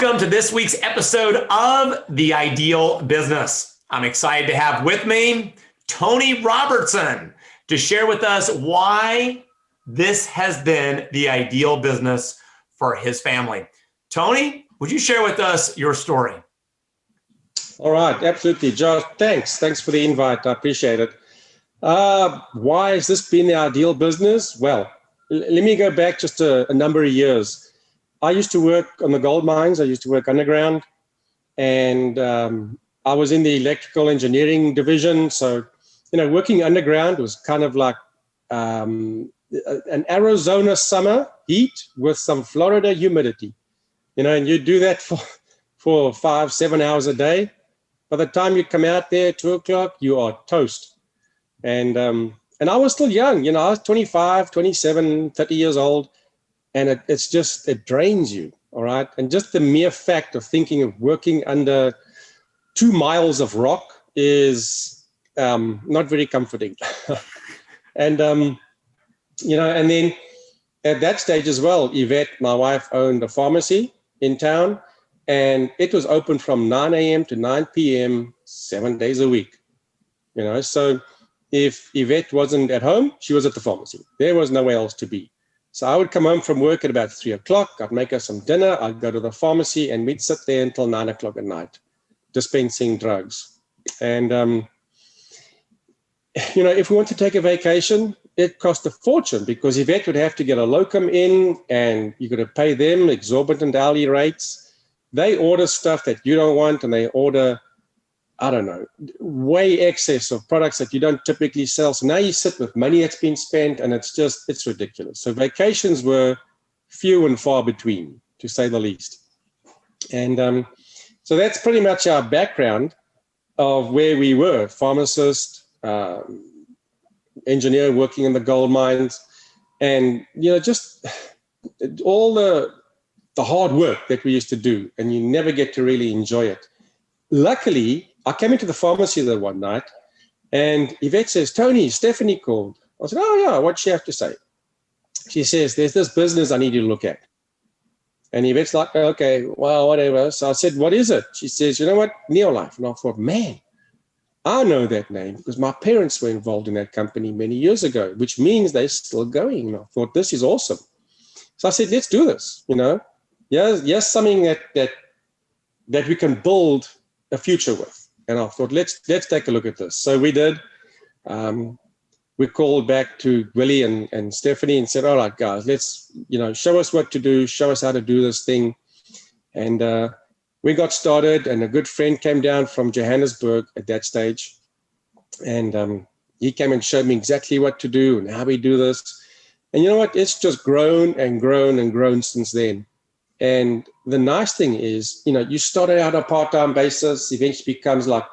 welcome to this week's episode of The Ideal Business. I'm excited to have with me Tony Robertson to share with us why this has been the ideal business for his family. Tony, would you share with us your story? All right, absolutely. Josh, thanks for the invite. I appreciate it. Why has this been the ideal business? Well, let me go back just a number of years. I used to work on the gold mines. I used to work underground, and I was in the electrical engineering division. So, working underground was kind of like an Arizona summer heat with some Florida humidity, and you do that for 5-7 hours a day. By the time you come out there, 2 o'clock, you are toast. And I was still young, I was 25, 27, 30 years old. And it drains you, all right? And just the mere fact of thinking of working under 2 miles of rock is not very comforting. And, and then at that stage as well, Yvette, my wife, owned a pharmacy in town, and it was open from 9 a.m. to 9 p.m., 7 days a week. So if Yvette wasn't at home, she was at the pharmacy. There was nowhere else to be. So I would come home from work at about 3 o'clock. I'd make her some dinner. I'd go to the pharmacy, and we'd sit there until 9 o'clock at night, dispensing drugs. And, if we want to take a vacation, it cost a fortune because Yvette would have to get a locum in, and you got to pay them exorbitant hourly rates. They order stuff that you don't want, and they order, way excess of products that you don't typically sell. So now you sit with money that's been spent, and it's ridiculous. So vacations were few and far between, to say the least. And so that's pretty much our background of where we were: pharmacist, engineer working in the gold mines, and just all the hard work that we used to do, and you never get to really enjoy it. Luckily, I came into the pharmacy there one night, and Yvette says, "Tony, Stephanie called." I said, "Oh, yeah, what'd she have to say?" She says, "There's this business I need you to look at." And Yvette's like, "Okay, well, whatever." So I said, "What is it?" She says, "You know what? Neolife." And I thought, man, I know that name because my parents were involved in that company many years ago, which means they're still going. And I thought, this is awesome. So I said, let's do this, Yes, something that we can build a future with. And I thought, let's take a look at this. So we did. We called back to Willie and Stephanie and said, all right, guys, let's, show us what to do, show us how to do this thing. And we got started, and a good friend came down from Johannesburg at that stage. And he came and showed me exactly what to do and how we do this. And you know what? It's just grown and grown and grown since then. And the nice thing is, you started out on a part-time basis, eventually becomes like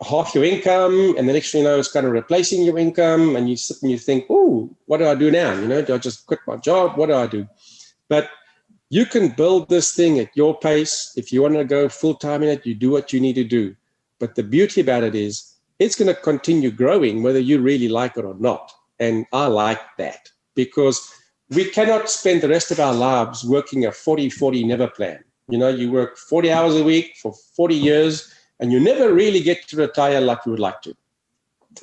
half your income, and the next thing you know, it's kind of replacing your income, and you sit and you think, oh, what do I do now? Do I just quit my job? What do I do? But you can build this thing at your pace. If you want to go full-time in it, you do what you need to do. But the beauty about it is it's going to continue growing whether you really like it or not. And I like that because we cannot spend the rest of our lives working a 40-40 never plan. You work 40 hours a week for 40 years, and you never really get to retire like you would like to.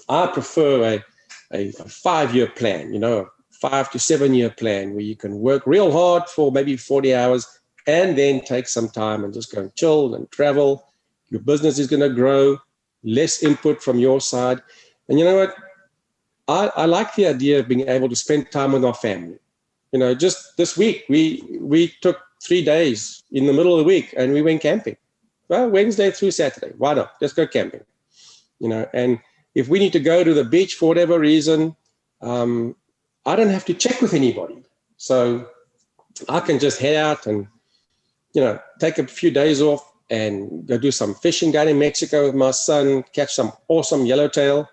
I prefer a 5-year plan, a 5 to 7 year plan where you can work real hard for maybe 40 hours and then take some time and just go and chill and travel. Your business is going to grow, less input from your side. And you know what? I like the idea of being able to spend time with our family. Just this week, we took 3 days in the middle of the week and we went camping. Well, Wednesday through Saturday. Why not? Let's go camping. And if we need to go to the beach for whatever reason, I don't have to check with anybody. So I can just head out and, take a few days off and go do some fishing down in Mexico with my son, catch some awesome yellowtail.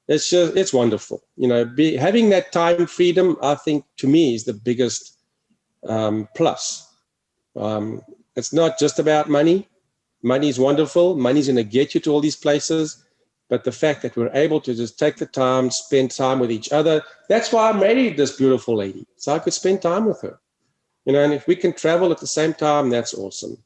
It's wonderful. Having that time freedom, I think, to me, is the biggest plus. It's not just about money. Money is wonderful. Money's going to get you to all these places. But the fact that we're able to just take the time, spend time with each other, that's why I married this beautiful lady, so I could spend time with her. and if we can travel at the same time, that's awesome.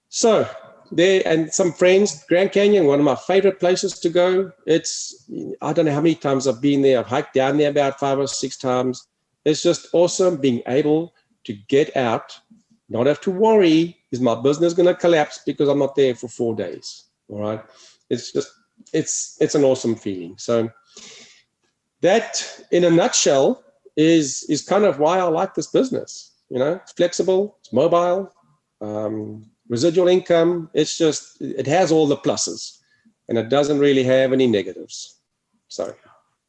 So there, and some friends, Grand Canyon, one of my favorite places to go. I don't know how many times I've been there. I've hiked down there about 5 or 6 times. It's just awesome being able to get out, not have to worry, is my business going to collapse because I'm not there for 4 days? All right. It's an awesome feeling. So that, in a nutshell, is kind of why I like this business. It's flexible, it's mobile, residual income. It has all the pluses, and it doesn't really have any negatives. So,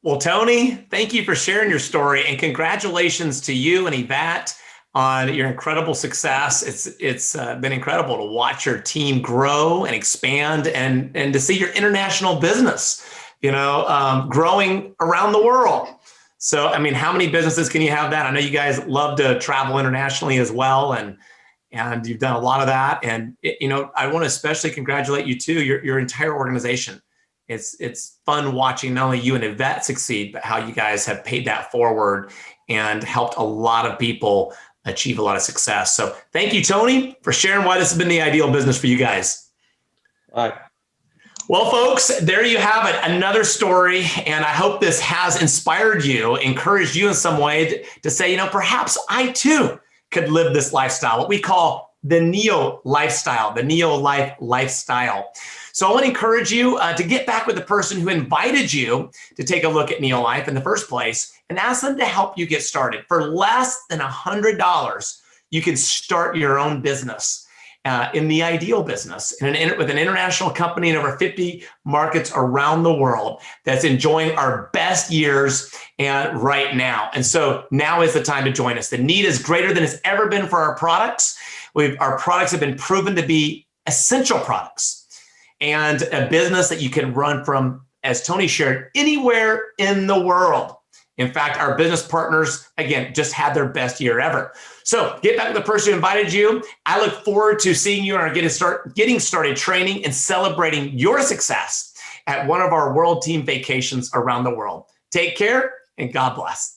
well, Tony, thank you for sharing your story, and congratulations to you and Yvette on your incredible success. It's been incredible to watch your team grow and expand, and to see your international business, growing around the world. So, I mean, how many businesses can you have that? I know you guys love to travel internationally as well, and you've done a lot of that. And I want to especially congratulate you too, your entire organization. It's fun watching not only you and Yvette succeed, but how you guys have paid that forward and helped a lot of people achieve a lot of success. So thank you, Tony, for sharing why this has been the ideal business for you guys. All right. Well, folks, there you have it. Another story. And I hope this has inspired you, encouraged you in some way to say, perhaps I too could live this lifestyle, what we call the Neo lifestyle, the Neo life lifestyle. So I want to encourage you to get back with the person who invited you to take a look at Neo Life in the first place, and ask them to help you get started. For less than $100, you can start your own business in the ideal business with an international company in over 50 markets around the world that's enjoying our best years and right now. And so now is the time to join us. The need is greater than it's ever been for our products. Our products have been proven to be essential products, and a business that you can run from, as Tony shared, anywhere in the world. In fact, our business partners, again, just had their best year ever. So get back with the person who invited you. I look forward to seeing you on our getting started training and celebrating your success at one of our world team vacations around the world. Take care, and God bless.